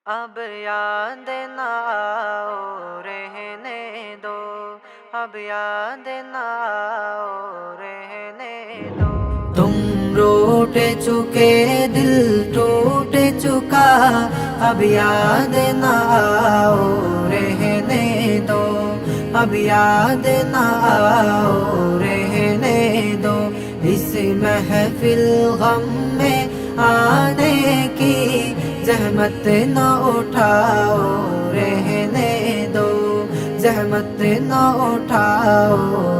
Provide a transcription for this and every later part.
اب یاد نہ آؤ رہنے دو، اب یاد نہ آؤ رہنے دو۔ تم روٹ چکے دل ٹوٹ چکا، اب یاد نہ آؤ رہنے دو، اب یاد نہ آؤ رہنے دو۔ اس محفل غم میں آنے کی زحمت نہ اٹھاؤ رہنے دو، زحمت نہ اٹھاؤ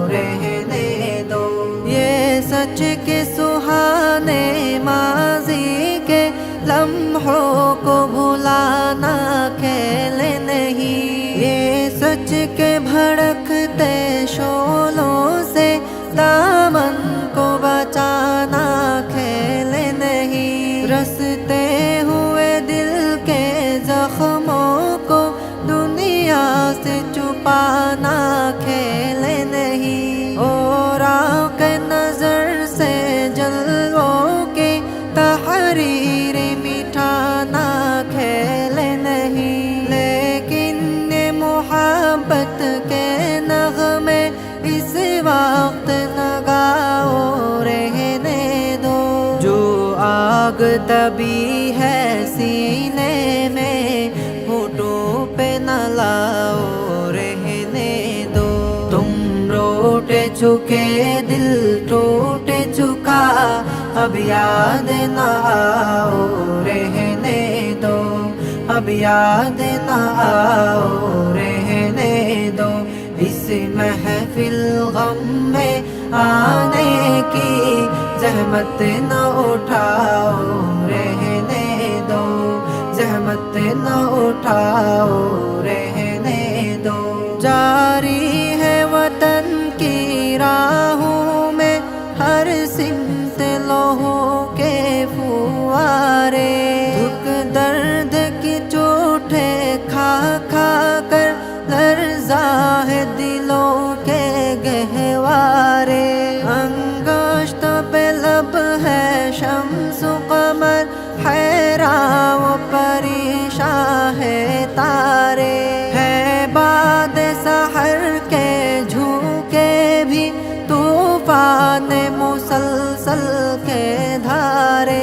رہنے دو۔ یہ سچ کے سہانے ماضی کے لمحوں کو بھلانا کھیل نہیں، یہ سچ کے بھڑکتے شعلوں سے دامن کو بچانا کھیل نہیں، رستے ہوئے دل کے زخموں کو دنیا سے چھپانا کھیل نہیں، اور آنکھ نظر سے جلووں کی تحریر مٹانا کھیل نہیں۔ لیکن یہ محبت کے نغمے اس وقت نہ گاؤ رہنے دو، جو آگ دبی ہے سینے میں ہونٹوں پہ نہ لاؤ رہنے دو۔ تم روٹ چکے دل ٹوٹ چکا، اب یاد نہ آؤ رہنے دو، اب یاد نہ آؤ رہنے دو۔ اس محفل غم میں آنے کی زحمت نہ اٹھاؤ رہنے دو، زحمت نہ اٹھاؤ رہنے دو۔ جاری ہے وطن کی راہوں میں ہر سمت لوہوں کے فوارے، دکھ درد کی چوٹیں کھا کھا کر لرزا ہے دلوں کے گہوارے، انگشت پہ لب ہے شمس و قمر، حیران و پریشان ہے تارے، ہے باد سحر کے جھونکے بھی طوفان مسلسل کے دھارے۔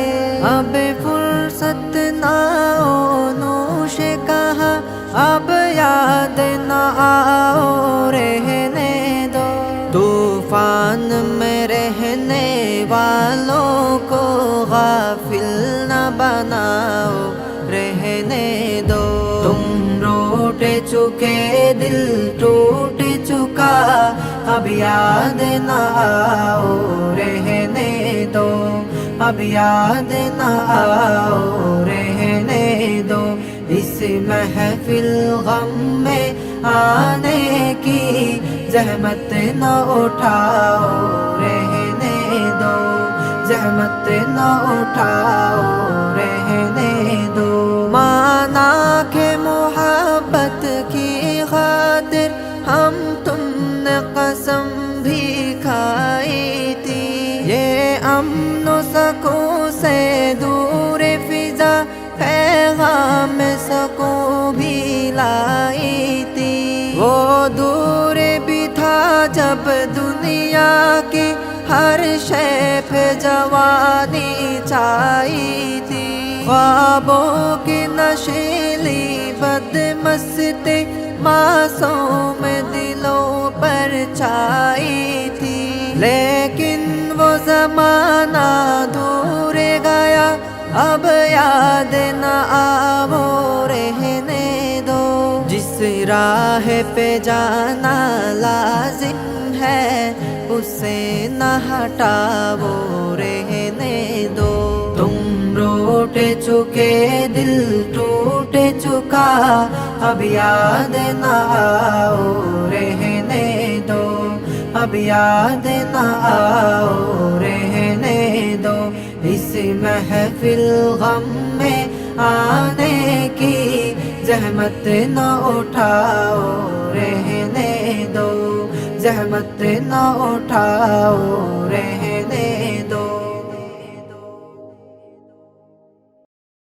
اب فرصت نہ ہو نوش کہاں، اب یاد نہ آؤ رہنے دو، طوفان میں رہنے والوں کو غافل نہ بناؤ رہنے دو۔ تم روٹ چکے دل ٹوٹ چکا، اب یاد نہ آؤ رہنے دو، اب یاد نہ آؤ رہنے دو۔ اس محفل غم میں آنے کی زحمت نہ اٹھاؤ رہنے دو، زحمت نہ اٹھاؤ رہنے دو۔ مانا کہ محبت کی خاطر ہم تم نے قسم بھی کھائی تھی، یہ امن و سکون سے دور فضا پیغام سکون بھی لائی تھی، وہ دور بھی تھا جب دنیا کی ہر شے پہ جوانی چھائی تھی، خوابوں کی نشیلی بدمستی معصوم دلوں پر چھائی تھی، لیکن وہ زمانہ دور گیا، اب یاد نہ آؤ رہنے دو۔ جس راہ پہ جانا لازم ہے اسے نہ ہٹاؤ رہنے دو۔ تم روٹ چکے دل ٹوٹ چکا، اب یاد نہ آؤ رہنے دو، اب یاد نہ آؤ رہنے دو۔ اس محفل غم میں آنے کی زحمت نہ اٹھاؤ رہنے دو، زحمت نہ اٹھاؤ رہنے